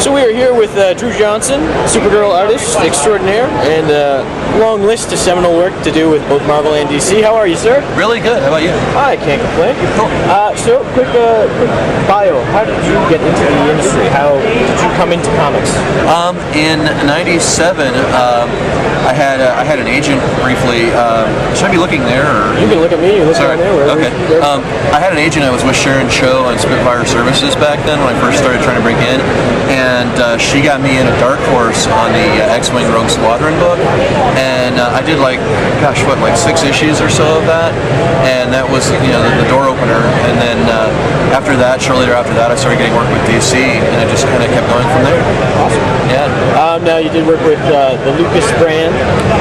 So we are here with Drew Johnson, Supergirl artist extraordinaire, and a long list of seminal work to do with both Marvel and DC. How are you, sir? Really good. How about you? I can't complain. Cool. So, quick bio. How did you get into the industry? How did you come into comics? In '97, I had an agent briefly. Should I be looking there? Or? You can look at me. You look down there. Okay. I had an agent. I was with Sharon Cho on Spitfire Services back then when I first started trying to break in, and she got me in a Dark Horse on the X-Wing Rogue Squadron book, and I did like 6 issues or so of that, and that was the door opener. And then shortly after that, I started getting work with DC, and it just kind of kept going from there. Awesome. Yeah. Now you did work with the Lucas brand.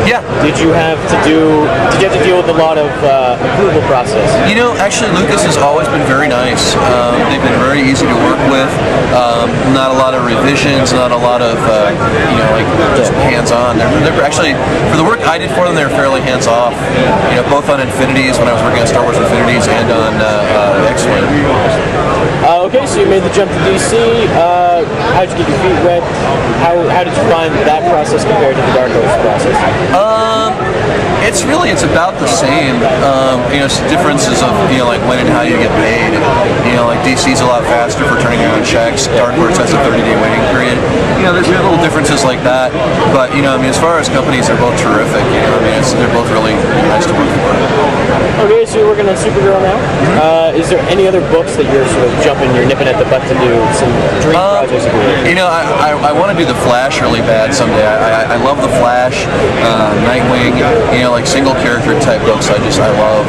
Yeah. Did you have to deal with a lot of approval process? Actually, Lucas has always been very nice. They've been very easy to work with. Not a lot of revisions, not a lot of just hands-on. They're actually, for the work I did for them, they're fairly hands-off. Both on Infinities when I was working on Star Wars Infinities and on X-Wing. Okay, so you made the jump to DC. How did you get your feet wet? How did you find that process compared to the Dark Horse process? It's about the same. It's differences of when and how you get paid. DC's a lot faster for turning around checks. Dark Horse has a 30-day waiting period. There's little differences like that. But as far as companies, they're both terrific. They're both really nice to work for. Okay, so you're working on Supergirl now. Is there any other books that you're sort of you're nipping at the butt to do? Some dream projects of yours? I want to do the Flash really bad someday. I love the Flash, Nightwing, like single character type books. I love.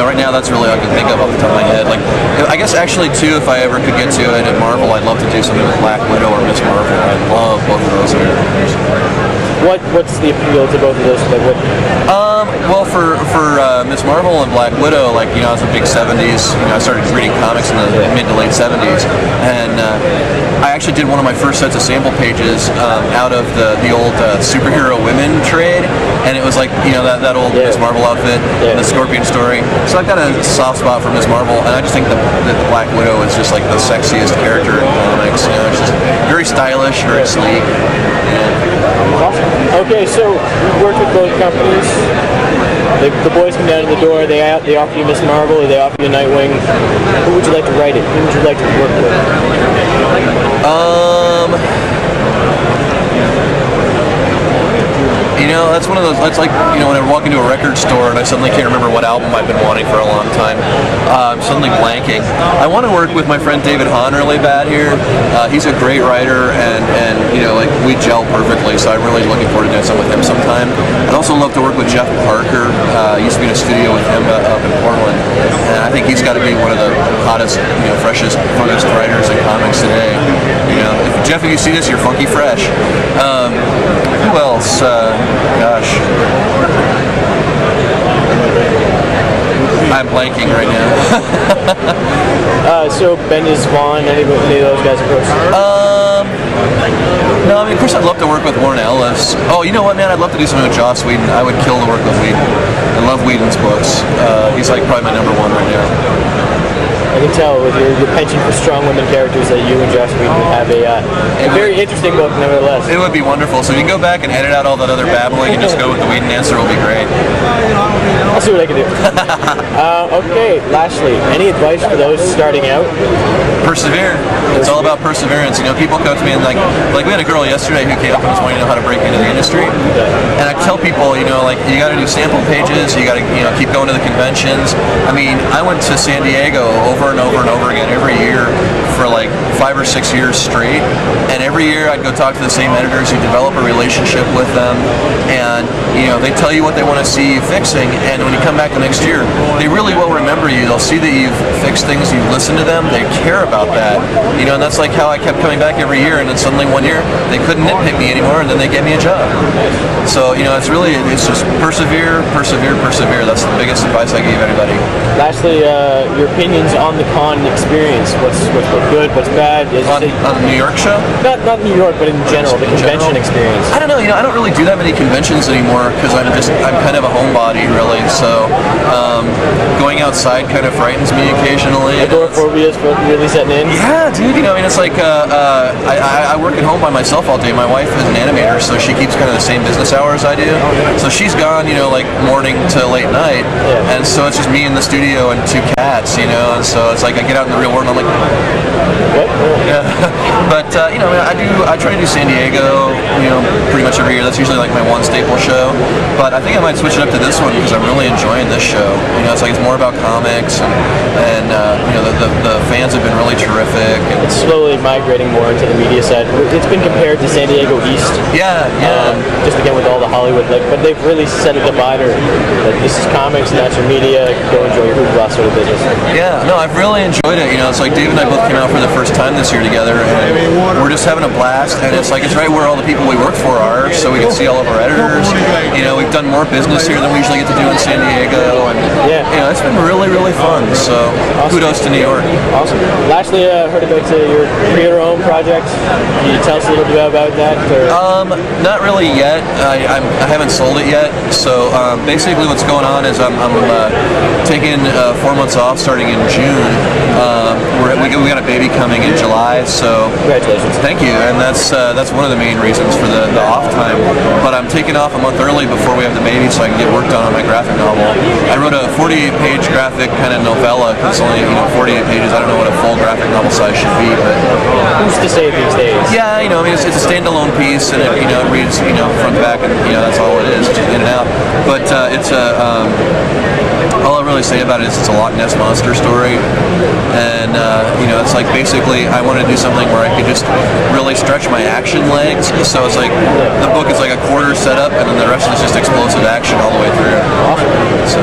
Right now that's really all I can think of off the top of my head. I guess actually too, if I ever could get to it at Marvel, I'd love to do something with Black Widow or Miss Marvel. I love both of those characters. What's the appeal to both of those? Well, for Miss Marvel and Black Widow, I was a big '70s. I started reading comics in the mid to late '70s, and I actually did one of my first sets of sample pages out of the old superhero women trade, and it was that old Miss Marvel outfit, the Scorpion story. So I've got a soft spot for Miss Marvel, and I just think that the Black Widow is just the sexiest character in comics. It's just very stylish, very sleek. Awesome. Okay, so you worked with both companies. The boys come down to the door. They offer you Miss Marvel, or they offer you Nightwing. Who would you like to write it? Who would you like to work with? That's one of those. That's when I walk into a record store and I suddenly can't remember what album I've been wanting for a long time. I'm suddenly blanking. I want to work with my friend David Hahn really bad here. He's a great writer, and we gel perfectly. So I'm really looking forward to doing something with him sometime. I'd also love to work with Jeff Parker. I used to be in a studio with him up in Portland, and I think he's got to be one of the hottest, freshest, funnest writers in comics today. Jeff, if you see this, you're funky fresh. Who else? Gosh. I'm blanking right now. So Bendis, Vaughn, any of those guys approach you? No, of course I'd love to work with Warren Ellis. Oh, you know what, man? I'd love to do something with Joss Whedon. I would kill to work with Whedon. I love Whedon's books. He's probably my #1 right now. I can tell with your penchant for strong women characters that you and Joss Whedon have a very interesting book, nevertheless. It would be wonderful. So if you can go back and edit out all that other babbling and just go with the Whedon answer, it'll be great. I'll see what I can do. Okay, lastly, any advice for those starting out? Persevere. It's all about perseverance. People come to me and we had a girl yesterday who came up and was wanting to know how to break into the industry. And I tell people, you got to do sample pages. You got to, keep going to the conventions. I went to San Diego over and over and over again every year for 5 or 6 years straight, and every year I'd go talk to the same editors. You develop a relationship with them, and they tell you what they want to see you fixing, and when you come back the next year, they really will remember you. They'll see that you've fixed things, you've listened to them, they care about that, and that's how I kept coming back every year, and then suddenly one year they couldn't nitpick me anymore, and then they gave me a job. So it's just persevere. That's the biggest advice I gave anybody. Lastly, your opinions on the con experience. What's good, what's bad? On the New York show? Not New York, but in general, the convention experience. I don't know. I don't really do that many conventions anymore because I'm kind of a homebody, really. So going out outside kind of frightens me occasionally. Agoraphobia is really setting in. Yeah, dude. You know, I mean, it's like I work at home by myself all day. My wife is an animator, so she keeps kind of the same business hours I do. So she's gone, you know, like morning to late night, and so it's just me in the studio and 2 cats, you know. And so it's like I get out in the real world and I'm like, what? Yeah. But you know, I mean, I try to do San Diego, you know, pretty much every year. That's usually like my one staple show. But I think I might switch it up to this one because I'm really enjoying this show. You know, it's like it's more about comics, and you know, the fans have been really terrific. And It's slowly migrating more into the media side. It's been compared to San Diego East. yeah. Just again with all the Hollywood, but they've really set a divider. Like, this is comics and that's your media. Go enjoy your hoopla sort of business. Yeah, no, I've really enjoyed it. You know, it's like Dave and I both came out for the first time this year together, and we're just having a blast. And it's like it's right where all the people we work for are, so we can see all of our editors. You know, we've done more business here than we usually get to do in San Diego, and Yeah. you know, it's been really, really fun. So kudos to New York. Awesome. Lastly, I heard about your Create Your Own project. Can you tell us a little bit about that? Or? Not really yet. I haven't sold it yet. So basically, what's going on is I'm taking 4 months off starting in June. We got a baby coming in July, so Congratulations. thank you. And that's one of the main reasons for the off time. But I'm taking off a month early before we have the baby, so I can get work done on my graphic novel. I wrote a 48-page graphic kind of novella. It's only 48 pages. I don't know what a full graphic novel size should be, but Who's to say these days? yeah, you know, I mean, it's a standalone piece, and it reads, front to back, and that's all it is, just in and out. But it's a all I'll really say about it is it's a Loch Ness Monster story, and it's like basically I want to do something where I could just really stretch my action legs. So it's like the book is like a quarter setup, and then the rest is just explosive action all the way through. Awesome. So.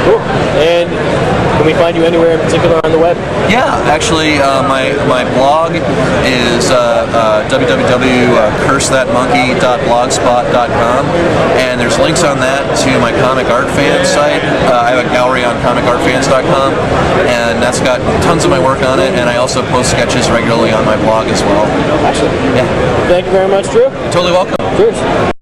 Cool. And can we find you anywhere in particular on the web? Yeah, actually, my blog is www.cursethatmonkey.blogspot.com, and there's links on that to my comic art fan site. I have a gallery on comicartfans.com, and that's got tons of my work on it, and I also post sketches regularly on my blog as well. Excellent. Yeah. Thank you very much, Drew. Totally welcome. Cheers.